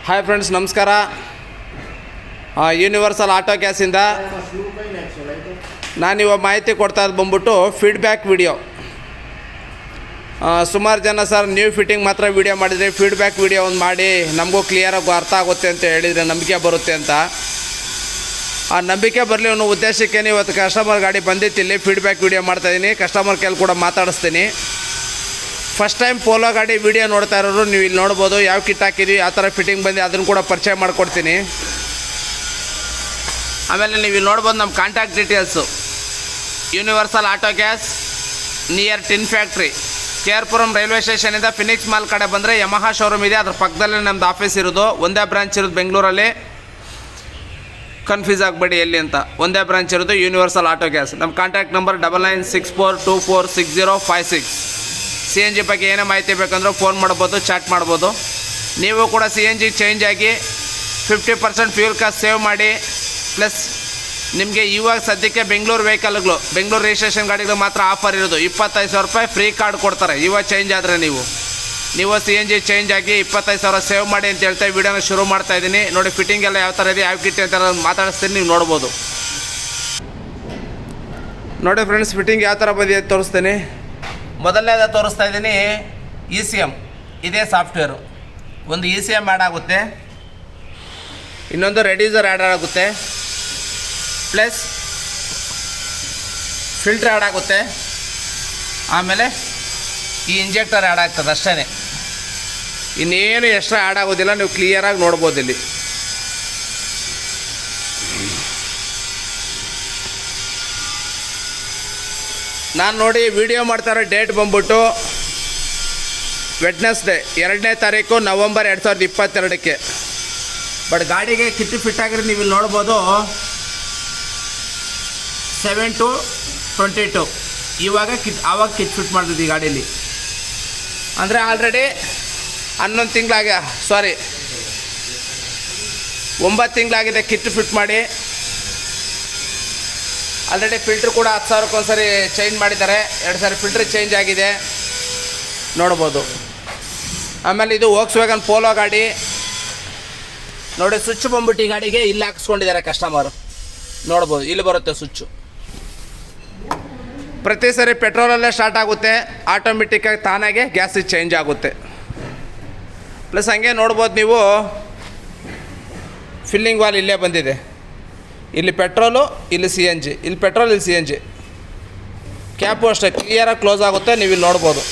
Hi friends, ನಮಸ್ಕಾರ. Universal auto ಗ್ಯಾಸಿಂದ ನಾನಿವಾಗ ಮಾಹಿತಿ ಕೊಡ್ತಾ ಇದ್ದು ಬಂದ್ಬಿಟ್ಟು ಫೀಡ್ಬ್ಯಾಕ್ ವಿಡಿಯೋ. ಸುಮಾರು ಜನ ಸರ್ ನ್ಯೂ ಫಿಟ್ಟಿಂಗ್ ಮಾತ್ರ ವಿಡಿಯೋ ಮಾಡಿದರೆ ಫೀಡ್ಬ್ಯಾಕ್ ವಿಡಿಯೋ ಒಂದು ಮಾಡಿ ನಮಗೂ ಕ್ಲಿಯರಾಗಿ ಅರ್ಥ ಆಗುತ್ತೆ ಅಂತ ಹೇಳಿದರೆ ನಂಬಿಕೆ ಬರುತ್ತೆ ಅಂತ. ಆ ನಂಬಿಕೆ ಬರಲಿ ಅನ್ನೋ ಉದ್ದೇಶಕ್ಕೆ ಇವತ್ತು ಕಸ್ಟಮರ್ ಗಾಡಿ ಬಂದಿತ್ತು, ಇಲ್ಲಿ ಫೀಡ್ಬ್ಯಾಕ್ ವಿಡಿಯೋ ಮಾಡ್ತಾಯಿದ್ದೀನಿ. ಕಸ್ಟಮರ್ ಕೇಳಿ ಕೂಡ ಮಾತಾಡಿಸ್ತೀನಿ. ಫಸ್ಟ್ ಟೈಮ್ ಪೋಲೋ ಗಾಡಿ ವಿಡಿಯೋ ನೋಡ್ತಾ ಇರೋರು ನೀವು ಇಲ್ಲಿ ನೋಡ್ಬೋದು. ಯಾವ ಕಿಟ್ ಹಾಕಿದ್ವಿ, ಯಾವ ಥರ ಫಿಟ್ಟಿಂಗ್ ಬಂದು ಅದನ್ನು ಕೂಡ ಪರಿಚಯ ಮಾಡಿಕೊಡ್ತೀನಿ. ಆಮೇಲೆ ನೀವು ಇಲ್ಲಿ ನೋಡ್ಬೋದು ನಮ್ಮ contact details. Universal auto gas near tin factory, KR Puram railway ಸ್ಟೇಷನಿಂದ ಫಿನಿಕ್ಸ್ ಮಾಲ್ ಕಡೆ ಬಂದರೆ ಯಮಹಾ ಶೋರೂಮ್ ಇದೆ, ಅದ್ರ ಪಕ್ಕದಲ್ಲೇ ನಮ್ಮದು ಆಫೀಸ್ ಇರೋದು. ಒಂದೇ ಬ್ರಾಂಚ್ ಇರೋದು ಬೆಂಗಳೂರಲ್ಲಿ, ಕನ್ಫ್ಯೂಸ್ ಆಗಬೇಡಿ ಎಲ್ಲಿ ಅಂತ. ಒಂದೇ ಬ್ರಾಂಚ್ ಇರೋದು ಯೂನಿವರ್ಸಲ್ ಆಟೋ ಗ್ಯಾಸ್. ನಮ್ಮ ಕಾಂಟ್ಯಾಕ್ಟ್ ನಂಬರ್ 9964246056. CNG ಬಗ್ಗೆ ಏನೇ ಮಾಹಿತಿ ಬೇಕಂದ್ರೂ ಫೋನ್ ಮಾಡ್ಬೋದು, ಚಾಟ್ ಮಾಡ್ಬೋದು. ನೀವು ಕೂಡ CNG ಚೇಂಜ್ ಆಗಿ 50% ಫ್ಯೂಲ್ ಕಾಸ್ಟ್ ಸೇವ್ ಮಾಡಿ. ಪ್ಲಸ್ ನಿಮಗೆ ಇವಾಗ ಸದ್ಯಕ್ಕೆ ಬೆಂಗಳೂರು ವೆಹಿಕಲ್ಗಳು, ಬೆಂಗಳೂರು ರಿಜಿಸ್ಟ್ರೇಷನ್ ಗಾಡಿಗಳು ಮಾತ್ರ ಆಫರ್ ಇರೋದು. 25,000 ರೂಪಾಯಿ ಫ್ರೀ ಕಾರ್ಡ್ ಕೊಡ್ತಾರೆ ಇವಾಗ ಚೇಂಜ್ ಆದರೆ. ನೀವು CNG ಚೇಂಜ್ ಆಗಿ 25,000 ಸೇವ್ ಮಾಡಿ ಅಂತ ಹೇಳ್ತಾ ವಿಡಿಯೋನ ಶುರು ಮಾಡ್ತಾಯಿದ್ದೀನಿ. ನೋಡಿ ಫಿಟ್ಟಿಂಗ್ ಎಲ್ಲ ಯಾವ ಥರ ಇದೆ, ಯಾವ ಕಿಟ್ ಅಂತ ಮಾತಾಡಿಸ್ತೀನಿ, ನೀವು ನೋಡ್ಬೋದು. ನೋಡಿ ಫ್ರೆಂಡ್ಸ್, ಫಿಟ್ಟಿಂಗ್ ಯಾವ ಥರ ಬಂದಿದೆ ತೋರಿಸ್ತೀನಿ. ಮೊದಲನೇದ ತೋರಿಸ್ತಾ ಇದ್ದೀನಿ ECM. ಇದೇ ಸಾಫ್ಟ್ವೇರು. ಒಂದು ECM ಆ್ಯಡ್ ಆಗುತ್ತೆ, ಇನ್ನೊಂದು ರೆಡ್ಯೂಸರ್ ಆ್ಯಡ್ ಆಗುತ್ತೆ, ಪ್ಲಸ್ ಫಿಲ್ಟ್ರ್ ಆ್ಯಡ್ ಆಗುತ್ತೆ, ಆಮೇಲೆ ಈ ಇಂಜೆಕ್ಟರ್ ಆ್ಯಡ್ ಆಗ್ತದೆ ಅಷ್ಟೇ. ಇನ್ನೇನು ಎಕ್ಸ್ಟ್ರಾ ಆ್ಯಡ್ ಆಗೋದಿಲ್ಲ. ನೀವು ಕ್ಲಿಯರಾಗಿ ನೋಡ್ಬೋದು ಇಲ್ಲಿ. ನಾನು ನೋಡಿ ವಿಡಿಯೋ ಮಾಡ್ತಾರೋ ಡೇಟ್ ಬಂದ್ಬಿಟ್ಟು ವೆಡ್ನೆಸ್ಡೇ 2ನೇ ತಾರೀಕು ನವಂಬರ್ 2022ಕ್ಕೆ. ಬಟ್ ಗಾಡಿಗೆ ಕಿಟ್ಟು ಫಿಟ್ ಆಗಿರೋ ನೀವು ಇಲ್ಲಿ ನೋಡ್ಬೋದು 7/2/22. ಆವಾಗ ಕಿಟ್ ಫಿಟ್ ಮಾಡ್ತಿದ್ದೆ ಈ ಗಾಡೀಲಿ. ಅಂದರೆ ಆಲ್ರೆಡಿ 11 ತಿಂಗಳಾಗ 9 ತಿಂಗಳಾಗಿದೆ ಕಿಟ್ ಫಿಟ್ ಮಾಡಿ. ಆಲ್ರೆಡಿ ಫಿಲ್ಟ್ರ್ ಕೂಡ 10,000ಕ್ಕೆ ಒಂದ್ಸರಿ ಚೇಂಜ್ ಮಾಡಿದ್ದಾರೆ. 2 ಸಾರಿ ಫಿಲ್ಟ್ರ್ ಚೇಂಜ್ ಆಗಿದೆ, ನೋಡ್ಬೋದು. ಆಮೇಲೆ ಇದು ವೋಕ್ಸ್ವ್ಯಾಗನ್ ಪೋಲೋ ಗಾಡಿ ನೋಡಿ. ಸ್ವಿಚ್ ಬಂದ್ಬಿಟ್ಟು ಈ ಗಾಡಿಗೆ ಇಲ್ಲಿ ಹಾಕಿಸ್ಕೊಂಡಿದ್ದಾರೆ ಕಸ್ಟಮರು, ನೋಡ್ಬೋದು. ಇಲ್ಲಿ ಬರುತ್ತೆ ಸ್ವಿಚ್ಚು. ಪ್ರತಿ ಸರಿ ಪೆಟ್ರೋಲಲ್ಲೇ ಸ್ಟಾರ್ಟ್ ಆಗುತ್ತೆ, ಆಟೋಮೆಟಿಕ್ಕಾಗಿ ತಾನಾಗೆ ಗ್ಯಾಸಿಗೆ ಚೇಂಜ್ ಆಗುತ್ತೆ. ಪ್ಲಸ್ ಹಂಗೆ ನೋಡ್ಬೋದು ನೀವು, ಫಿಲ್ಲಿಂಗ್ ವಾಲ್ ಇಲ್ಲೇ ಬಂದಿದೆ. ಇಲ್ಲಿ ಪೆಟ್ರೋಲು, ಇಲ್ಲಿ CNG, ಇಲ್ಲಿ ಪೆಟ್ರೋಲ್, ಇಲ್ಲಿ CNG. ಕ್ಯಾಪು ಅಷ್ಟೇ ಕ್ಲಿಯರಾಗಿ ಕ್ಲೋಸ್ ಆಗುತ್ತೆ, ನೀವು ಇಲ್ಲಿ ನೋಡ್ಬೋದು.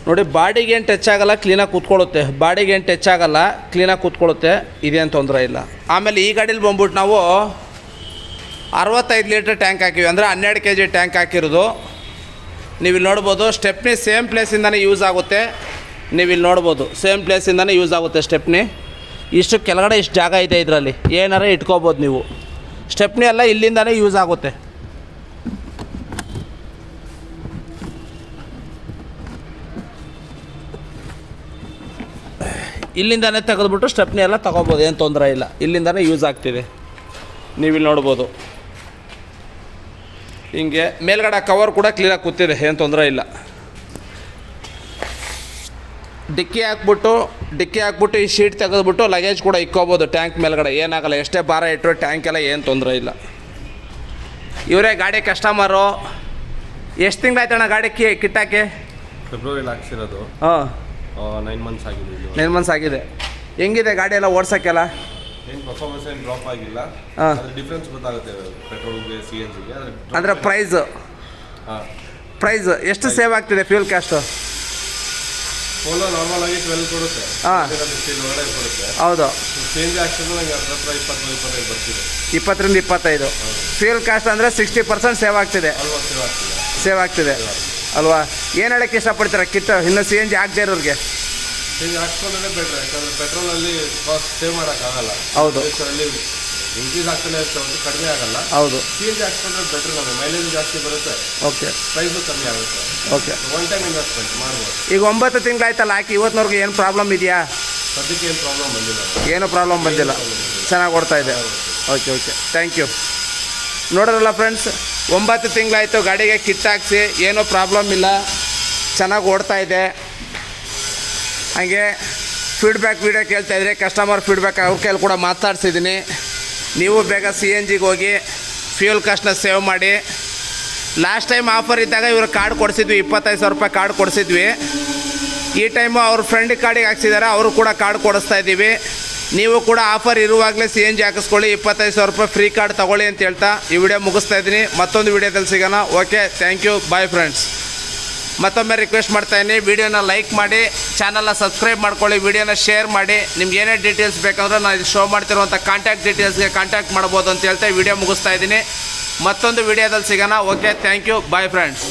ನೋಡಿ ಬಾಡಿಗೆ ಏನು ಟಚ್ ಆಗೋಲ್ಲ, ಕ್ಲೀನಾಗಿ ಕೂತ್ಕೊಳ್ಳುತ್ತೆ. ಬಾಡಿಗೆ ಏನು ಟಚ್ ಆಗೋಲ್ಲ, ಕ್ಲೀನಾಗಿ ಕೂತ್ಕೊಳ್ಳುತ್ತೆ, ಇದೇನು ತೊಂದರೆ ಇಲ್ಲ. ಆಮೇಲೆ ಈ ಗಾಡೀಲಿ ಬಂದ್ಬಿಟ್ಟು ನಾವು 65 ಲೀಟ್ರ್ ಟ್ಯಾಂಕ್ ಹಾಕಿವಿ, ಅಂದರೆ 12 kg ಟ್ಯಾಂಕ್ ಹಾಕಿರೋದು. ನೀವು ಇಲ್ಲಿ ನೋಡ್ಬೋದು. ಸ್ಟೆಪ್ನಿ ಸೇಮ್ ಪ್ಲೇಸಿಂದನೇ ಯೂಸ್ ಆಗುತ್ತೆ. ನೀವು ಇಲ್ಲಿ ನೋಡ್ಬೋದು, ಸೇಮ್ ಪ್ಲೇಸಿಂದನೇ ಯೂಸ್ ಆಗುತ್ತೆ ಸ್ಟೆಪ್ನಿ. ಇಷ್ಟು ಕೆಳಗಡೆ ಇಷ್ಟು ಜಾಗ ಇದೆ, ಇದರಲ್ಲಿ ಏನಾರ ಇಟ್ಕೋಬೋದು ನೀವು. ಸ್ಟೆಪ್ನಿ ಎಲ್ಲ ಇಲ್ಲಿಂದನೇ ಯೂಸ್ ಆಗುತ್ತೆ. ಇಲ್ಲಿಂದನೇ ತೆಗೆದುಬಿಟ್ಟು ಸ್ಟೆಪ್ನಿ ಎಲ್ಲ ತೊಗೋಬೋದು, ಏನು ತೊಂದರೆ ಇಲ್ಲ. ಇಲ್ಲಿಂದನೇ ಯೂಸ್ ಆಗ್ತಿದೆ, ನೀವು ಇಲ್ಲಿ ನೋಡ್ಬೋದು. ಹಿಂಗೆ ಮೇಲ್ಗಡೆ ಕವರ್ ಕೂಡ ಕ್ಲೀನಾಗಿ ಕೂತಿದೆ, ಏನು ತೊಂದರೆ ಇಲ್ಲ. ಡಿಕ್ಕಿ ಹಾಕ್ಬಿಟ್ಟು ಈ ಶೀಟ್ ತೆಗೆದುಬಿಟ್ಟು ಲಗೇಜ್ ಕೂಡ ಇಕ್ಕೋಬೋದು ಟ್ಯಾಂಕ್ ಮೇಲ್ಗಡೆ, ಏನಾಗಲ್ಲ. ಎಷ್ಟೇ ಭಾರ ಇಟ್ಟರು ಟ್ಯಾಂಕೆಲ್ಲ ಏನು ತೊಂದರೆ ಇಲ್ಲ. ಇವರೇ ಗಾಡಿ ಕಸ್ಟಮರು. ಎಷ್ಟು ತಿಂಗಳಾಯ್ತಣ್ಣ ಗಾಡಿ ಕಿಟ್ಟಾಕಿ? ಫೆಬ್ರವರಿಲಿ ಹಾಕ್ಸಿರೋದು. 9 ಮಂತ್ಸ್ ಆಗಿದೆ. ಹೆಂಗಿದೆ ಗಾಡಿ ಎಲ್ಲ ಓಡ್ಸೋಕ್ಕೆಲ್ಲ? ಏನು ಪರ್ಫಾರ್ಮೆನ್ಸ್ ಏನು ಡ್ರಾಪ್ ಆಗಿಲ್ಲ. ಡಿಫ್ರೆನ್ಸ್ ಗೊತ್ತಾಗುತ್ತೆ ಪೆಟ್ರೋಲ್ಗೆ CNGಗೆ. ಅಂದರೆ ಪ್ರೈಸ್ ಎಷ್ಟು ಸೇವ್ ಆಗ್ತಿದೆ ಫ್ಯೂಲ್ ಕಾಸ್ಟು? ಪೋಲೋ ನಾರ್ಮಲ್ ಆಗಿ 12 ಕೊಡುತ್ತೆ, 15 ಕೊಡುತ್ತೆ. ಹೌದು. CNG ಹಾಕ್ಸಿದ್ರೆ ನನಗೆ 20-25 ಬರ್ತಿದೆ. 20-25 ಫ್ಯೂಲ್ ಕಾಸ್ಟ್ ಅಂದರೆ 60% ಸೇವ್ ಆಗ್ತಿದೆ ಅಲ್ವಾ? ಏನು ಹೇಳೋಕ್ಕೆ ಇಷ್ಟಪಡ್ತೀರಾ ಕಿಟ್ ಇನ್ನು CNG ಆಗದೆ ಇರೋರಿಗೆ? CNG ಹಾಕ್ಸ್ಕೊಂಡ್ರೆ ಬೆಟ್ರ್, ಯಾಕಂದರೆ ಪೆಟ್ರೋಲಲ್ಲಿ ಕಾಸ್ಟ್ ಸೇವ್ ಮಾಡೋಕ್ಕಾಗಲ್ಲ. ಹೌದು. ಇನ್ಕ್ರೀಸ್ ಆಗ್ತಾನೆ ಇರುತ್ತೆ, ಕಡಿಮೆ ಆಗಲ್ಲ. ಹೌದು. CNG ಹಾಕ್ಸ್ಕೊಂಡ್ರೆ ಬೆಟ್ರ್, ನಮಗೆ ಮೈಲೇಜ್ ಜಾಸ್ತಿ ಬರುತ್ತೆ. ಓಕೆ. ಪ್ರೈಸು ಕಮ್ಮಿ ಆಗುತ್ತೆ. ಓಕೆ. ಒನ್ ಟೈಮ್ ಇನ್ವೆಸ್ಟ್ಮೆಂಟ್ ಮಾಡ್ಬೋದು. ಈಗ 9 ತಿಂಗಳಾಯ್ತಲ್ಲ ಹಾಕಿ, ಇವತ್ತಿನವ್ರಿಗೆ ಏನು ಪ್ರಾಬ್ಲಮ್ ಇದೆಯಾ? ಸದ್ಯಕ್ಕೆ ಏನು ಪ್ರಾಬ್ಲಮ್ ಬಂದಿಲ್ಲ. ಏನೂ ಪ್ರಾಬ್ಲಮ್ ಬಂದಿಲ್ಲ, ಚೆನ್ನಾಗಿ ಓಡ್ತಾ ಇದೆ. Okay thank you. ನೋಡಿರಲ್ಲ ಫ್ರೆಂಡ್ಸ್, 9 ತಿಂಗಳಾಯಿತು ಗಾಡಿಗೆ ಕಿಟ್ ಹಾಕ್ಸಿ, ಏನೂ ಪ್ರಾಬ್ಲಮ್ ಇಲ್ಲ, ಚೆನ್ನಾಗಿ ಓಡ್ತಾ ಇದೆ. ಹಾಗೆ ಫೀಡ್ಬ್ಯಾಕ್ ವೀಡಿಯೋ ಕೇಳ್ತಾಯಿದ್ರೆ ಕಸ್ಟಮರ್ ಫೀಡ್ಬ್ಯಾಕ್ ಅವ್ರ ಕೈಲಿ ಕೂಡ ಮಾತಾಡ್ಸಿದ್ದೀನಿ. ನೀವು ಬೇಗ CNGಗೆ ಹೋಗಿ ಫ್ಯೂಲ್ ಕಾಸ್ಟ್ನ ಸೇವ್ ಮಾಡಿ. ಲಾಸ್ಟ್ ಟೈಮ್ ಆಫರ್ ಇದ್ದಾಗ ಇವರು ಕಾರ್ಡ್ ಕೊಡಿಸಿದ್ವಿ, 25,000 ರೂಪಾಯಿ ಕಾರ್ಡ್ ಕೊಡಿಸಿದ್ವಿ. ಈ ಟೈಮು ಅವ್ರ ಫ್ರೆಂಡ್ ಕಾರ್ಡಿಗೆ ಹಾಕ್ಸಿದ್ದಾರೆ, ಅವರು ಕೂಡ ಕಾರ್ಡ್ ಕೊಡಿಸ್ತಾ ಇದ್ದೀವಿ. ನೀವು ಕೂಡ ಆಫರ್ ಇರುವಾಗಲೇ CNG ಹಾಕಿಸ್ಕೊಳ್ಳಿ, 25,000 ರೂಪಾಯಿ ಫ್ರೀ ಕಾರ್ಡ್ ತೊಗೊಳ್ಳಿ ಅಂತ ಹೇಳ್ತಾ ಈ ವಿಡಿಯೋ ಮುಗಿಸ್ತಾ ಇದ್ದೀನಿ. ಮತ್ತೊಂದು ವಿಡಿಯೋದಲ್ಲಿ ಸಿಗೋಣ. Okay, thank you, bye friends. ಮತ್ತೊಮ್ಮೆ ರಿಕ್ವೆಸ್ಟ್ ಮಾಡ್ತಾಯಿದ್ದೀನಿ, ವಿಡಿಯೋನ ಲೈಕ್ ಮಾಡಿ, ಚಾನಲ್ನ ಸಬ್ಸ್ಕ್ರೈಬ್ ಮಾಡ್ಕೊಳ್ಳಿ, ವಿಡಿಯೋನ ಶೇರ್ ಮಾಡಿ. ನಿಮ್ಗೆ ಏನೇ ಡೀಟೇಲ್ಸ್ ಬೇಕಂದ್ರೆ ನಾನು ಶೋ ಮಾಡ್ತಿರುವಂಥ ಕಾಂಟ್ಯಾಕ್ಟ್ ಡೀಟೇಲ್ಸ್ಗೆ ಕಾಂಟ್ಯಾಕ್ಟ್ ಮಾಡ್ಬೋದು ಅಂತ ಹೇಳ್ತಾ ವಿಡಿಯೋ ಮುಗಿಸ್ತಾ ಇದ್ದೀನಿ. ಮತ್ತೊಂದು ವಿಡಿಯೋದಲ್ಲಿ ಸಿಗೋಣ. Okay, thank you, bye friends.